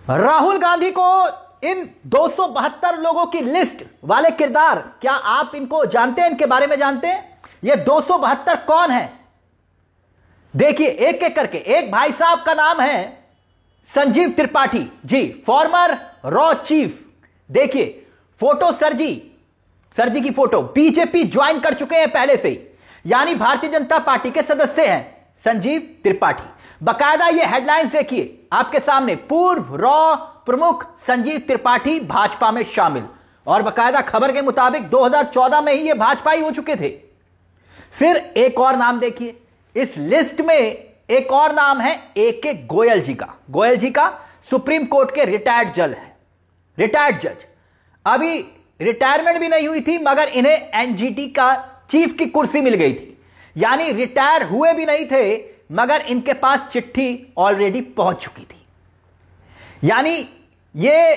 राहुल गांधी को इन 272 लोगों की लिस्ट वाले किरदार, क्या आप इनको जानते हैं? इनके बारे में जानते हैं? ये 272 कौन है? देखिए एक एक करके। एक भाई साहब का नाम है Sanjeev Tripathi ji, farmer raw chief. देखिए फोटो सर जी की फोटो। बीजेपी ज्वाइन कर चुके हैं पहले से ही, यानी भारतीय जनता पार्टी के सदस्य हैं संजीव त्रिपाठी। बकायदा ये हेडलाइंस देखिए आपके सामने, पूर्व रॉ प्रमुख संजीव त्रिपाठी भाजपा में शामिल। और बकायदा खबर के मुताबिक 2014 में ही ये भाजपाई हो चुके थे। फिर एक और नाम देखिए इस लिस्ट में, एक और नाम है AK गोयल जी का। गोयल जी का सुप्रीम कोर्ट के रिटायर्ड जज। अभी रिटायरमेंट भी नहीं हुई थी मगर इन्हें NGT का चीफ की कुर्सी मिल गई थी, यानी रिटायर हुए भी नहीं थे मगर इनके पास चिट्ठी ऑलरेडी पहुंच चुकी थी। यानी ये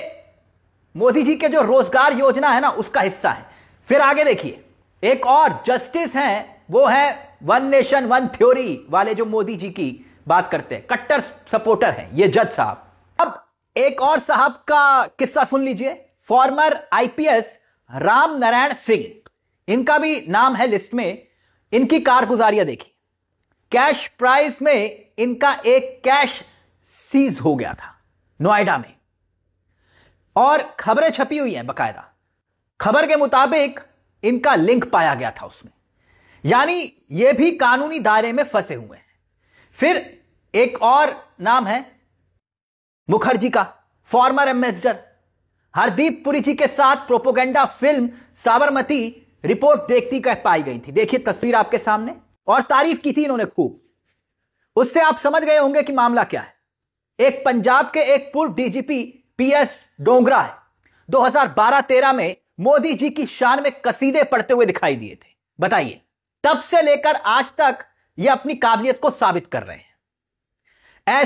मोदी जी के जो रोजगार योजना है ना उसका हिस्सा है। फिर आगे देखिए एक और जस्टिस हैं, वो है वन नेशन वन थ्योरी वाले, जो मोदी जी की बात करते हैं, कट्टर सपोर्टर हैं ये जज साहब। अब एक और साहब का किस्सा सुन लीजिए, फॉर्मर IPS राम नारायण सिंह, इनका भी नाम है लिस्ट में। इनकी कारगुजारियां देखिए। कैश प्राइस में इनका एक कैश सीज हो गया था नोएडा में, और खबरें छपी हुई हैं बकायदा। खबर के मुताबिक इनका लिंक पाया गया था उसमें, यानी ये भी कानूनी दायरे में फंसे हुए हैं। फिर एक और नाम है मुखर्जी का, फॉर्मर एम्बेसडर। हरदीप पुरी जी के साथ प्रोपोगेंडा फिल्म साबरमती रिपोर्ट देखती कह पाई गई थी। देखिए तस्वीर आपके सामने, और तारीफ की थी इन्होंने खूब। उससे आप समझ गए होंगे कि मामला क्या है। एक पंजाब के एक पूर्व DGP PS डोगरा है, 2012-13 में मोदी जी की शान में कसीदे पढ़ते हुए दिखाई दिए थे। बताइए, तब से लेकर आज तक ये अपनी काबिलियत को साबित कर रहे हैं।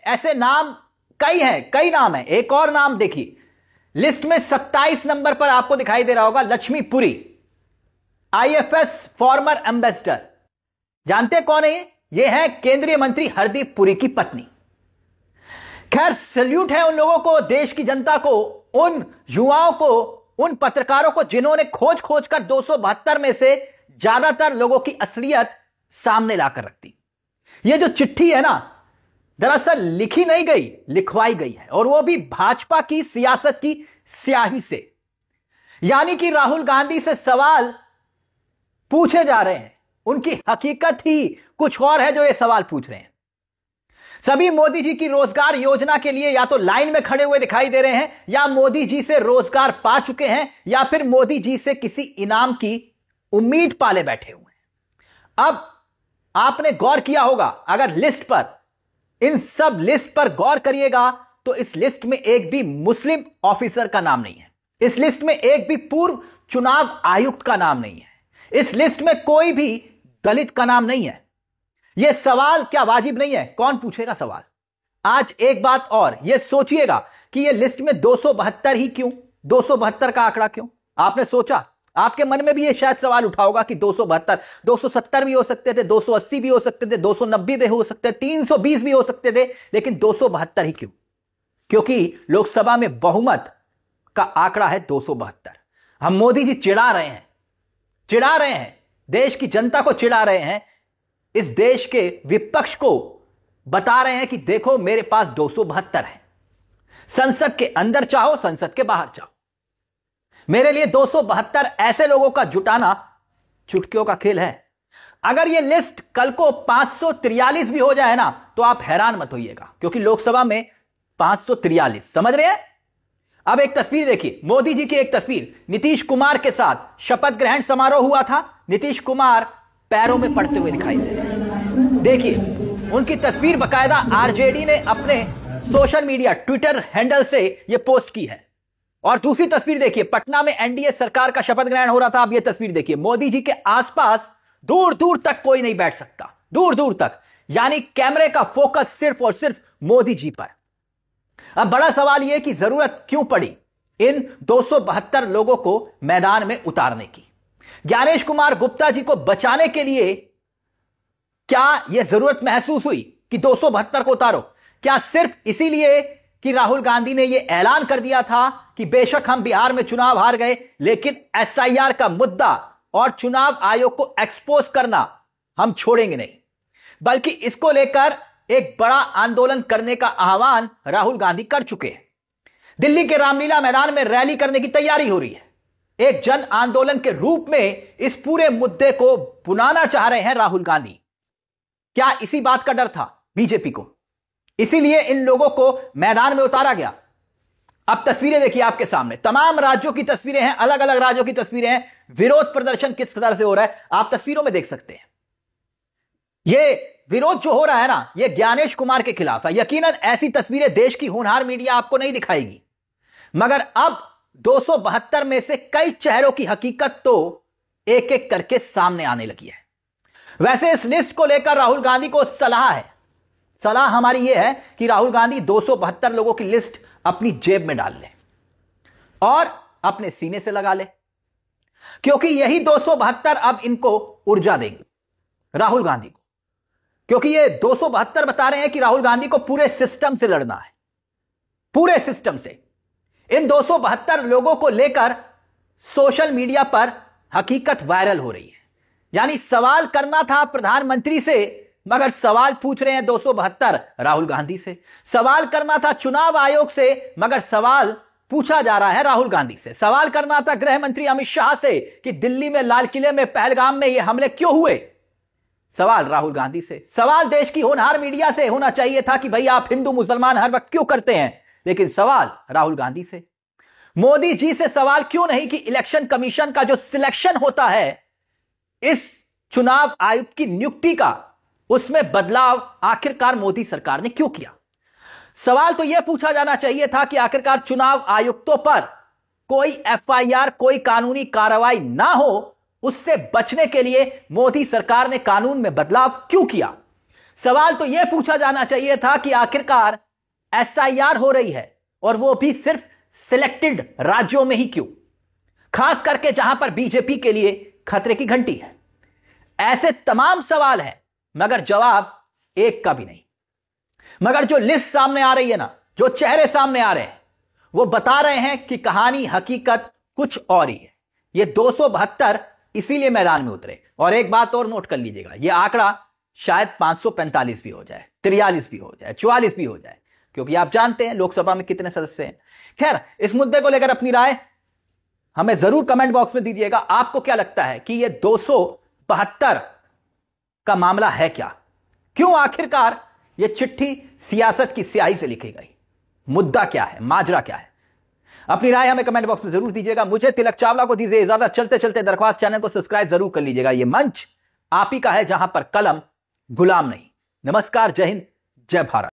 ऐसे नाम कई हैं, कई नाम हैं। एक और नाम देखिए लिस्ट में 27 नंबर पर आपको दिखाई दे रहा होगा, Lakshmi Puri, IFS farmer ambassador. जानते कौन है ये है केंद्रीय मंत्री हरदीप पुरी की पत्नी। खैर सल्यूट है उन लोगों को, देश की जनता को, उन युवाओं को, उन पत्रकारों को जिन्होंने खोज कर 272 में से ज्यादातर लोगों की असलियत सामने लाकर रख दी। ये जो चिट्ठी है ना, दरअसल लिखी नहीं गई, लिखवाई गई है, और वो भी भाजपा की सियासत की स्याही से। यानी कि राहुल गांधी से सवाल पूछे जा रहे हैं, उनकी हकीकत ही कुछ और है जो ये सवाल पूछ रहे हैं। सभी मोदी जी की रोजगार योजना के लिए या तो लाइन में खड़े हुए दिखाई दे रहे हैं, या मोदी जी से रोजगार पा चुके हैं, या फिर मोदी जी से किसी इनाम की उम्मीद पाले बैठे हुए हैं। अब आपने गौर किया होगा, अगर लिस्ट पर, इन सब लिस्ट पर गौर करिएगा तो इस लिस्ट में एक भी मुस्लिम ऑफिसर का नाम नहीं है। इस लिस्ट में एक भी पूर्व चुनाव आयुक्त का नाम नहीं है। इस लिस्ट में कोई भी दलित का नाम नहीं है। यह सवाल क्या वाजिब नहीं है? कौन पूछेगा सवाल? आज एक बात और, यह सोचिएगा कि यह लिस्ट में 272 ही क्यों? 272 का आंकड़ा क्यों? आपने सोचा? आपके मन में भी यह शायद सवाल उठा होगा कि 272, 270 भी हो सकते थे, 280 भी हो सकते थे, 290 भी हो सकते थे, 320 भी हो सकते थे, लेकिन 272 ही क्यों? क्योंकि लोकसभा में बहुमत का आंकड़ा है 272। हम मोदी जी चिढ़ा रहे हैं, देश की जनता को चिढ़ा रहे हैं, इस देश के विपक्ष को बता रहे हैं कि देखो मेरे पास 272 है। संसद के अंदर चाहो, संसद के बाहर चाहो, मेरे लिए 272 ऐसे लोगों का जुटाना चुटकियों का खेल है। अगर यह लिस्ट कल को 543 भी हो जाए ना तो आप हैरान मत होइएगा, क्योंकि लोकसभा में 543, समझ रहे हैं? अब एक तस्वीर देखिए, मोदी जी की एक तस्वीर, नीतीश कुमार के साथ शपथ ग्रहण समारोह हुआ था। नीतीश कुमार पैरों में पड़ते हुए दिखाई दे रहे हैं। देखिए उनकी तस्वीर बकायदा RJD ने अपने सोशल मीडिया ट्विटर हैंडल से यह पोस्ट की है। और दूसरी तस्वीर देखिए, पटना में NDA सरकार का शपथ ग्रहण हो रहा था। अब यह तस्वीर देखिए, मोदी जी के आसपास दूर दूर तक कोई नहीं बैठ सकता, दूर दूर तक, यानी कैमरे का फोकस सिर्फ और सिर्फ मोदी जी पर। अब बड़ा सवाल यह कि जरूरत क्यों पड़ी इन 272 लोगों को मैदान में उतारने की? ज्ञानेश कुमार गुप्ता जी को बचाने के लिए क्या यह जरूरत महसूस हुई कि 272 को उतारो? क्या सिर्फ इसीलिए कि राहुल गांधी ने यह ऐलान कर दिया था कि बेशक हम बिहार में चुनाव हार गए, लेकिन एसआईआर का मुद्दा और चुनाव आयोग को एक्सपोज करना हम छोड़ेंगे नहीं, बल्कि इसको लेकर एक बड़ा आंदोलन करने का आह्वान राहुल गांधी कर चुके हैं। दिल्ली के रामलीला मैदान में रैली करने की तैयारी हो रही है। एक जन आंदोलन के रूप में इस पूरे मुद्दे को बुलाना चाह रहे हैं राहुल गांधी। क्या इसी बात का डर था बीजेपी को? इसीलिए इन लोगों को मैदान में उतारा गया। अब तस्वीरें देखिए आपके सामने, तमाम राज्यों की तस्वीरें हैं, अलग अलग राज्यों की तस्वीरें हैं। विरोध प्रदर्शन किस तरह से हो रहा है आप तस्वीरों में देख सकते हैं। यह विरोध जो हो रहा है ना, यह ज्ञानेश कुमार के खिलाफ है। यकीनन ऐसी तस्वीरें देश की होनहार मीडिया आपको नहीं दिखाएगी, मगर अब 272 में से कई चेहरों की हकीकत तो एक एक करके सामने आने लगी है। वैसे इस लिस्ट को लेकर राहुल गांधी को सलाह है। सलाह हमारी यह है कि राहुल गांधी 272 लोगों की लिस्ट अपनी जेब में डाल ले और अपने सीने से लगा ले, क्योंकि यही 272 अब इनको ऊर्जा देंगे राहुल गांधी को। क्योंकि ये 272 बता रहे हैं कि राहुल गांधी को पूरे सिस्टम से लड़ना है, पूरे सिस्टम से। इन 272 लोगों को लेकर सोशल मीडिया पर हकीकत वायरल हो रही है। यानी सवाल करना था प्रधानमंत्री से, मगर सवाल पूछ रहे हैं 272 राहुल गांधी से। सवाल करना था चुनाव आयोग से, मगर सवाल पूछा जा रहा है राहुल गांधी से। सवाल करना था गृह मंत्री अमित शाह से कि दिल्ली में लाल किले में पहलगाम में ये हमले क्यों हुए, सवाल राहुल गांधी से। सवाल देश की होनहार मीडिया से होना चाहिए था कि भाई आप हिंदू मुसलमान हर वक्त क्यों करते हैं, लेकिन सवाल राहुल गांधी से। मोदी जी से सवाल क्यों नहीं कि इलेक्शन कमीशन का जो सिलेक्शन होता है इस चुनाव आयुक्त की नियुक्ति का, उसमें बदलाव आखिरकार मोदी सरकार ने क्यों किया। सवाल तो यह पूछा जाना चाहिए था कि आखिरकार चुनाव आयुक्तों पर कोई एफआईआर, कोई कानूनी कार्रवाई ना हो, उससे बचने के लिए मोदी सरकार ने कानून में बदलाव क्यों किया। सवाल तो यह पूछा जाना चाहिए था कि आखिरकार एसआईआर हो रही है और वो भी सिर्फ सिलेक्टेड राज्यों में ही क्यों, खास करके जहां पर बीजेपी के लिए खतरे की घंटी है। ऐसे तमाम सवाल हैं, मगर जवाब एक का भी नहीं। मगर जो लिस्ट सामने आ रही है ना, जो चेहरे सामने आ रहे हैं, वो बता रहे हैं कि कहानी हकीकत कुछ और ही है। ये 272 इसीलिए मैदान में उतरे। और एक बात और नोट कर लीजिएगा, यह आंकड़ा शायद 545 भी हो जाए, 43 भी हो जाए, 44 भी हो जाए, क्योंकि आप जानते हैं लोकसभा में कितने सदस्य हैं। खैर, इस मुद्दे को लेकर अपनी राय हमें जरूर कमेंट बॉक्स में दीजिएगा। आपको क्या लगता है कि यह 272 का मामला है क्या? क्यों आखिरकार यह चिट्ठी सियासत की स्याही से लिखी गई? मुद्दा क्या है, माजरा क्या है? अपनी राय हमें कमेंट बॉक्स में जरूर दीजिएगा। मुझे तिलक चावला को दीजिए इजाजत। चलते चलते दरख्वास्त, चैनल को सब्सक्राइब जरूर कर लीजिएगा। यह मंच आप ही का है जहां पर कलम गुलाम नहीं। नमस्कार, जय हिंद, जय भारत।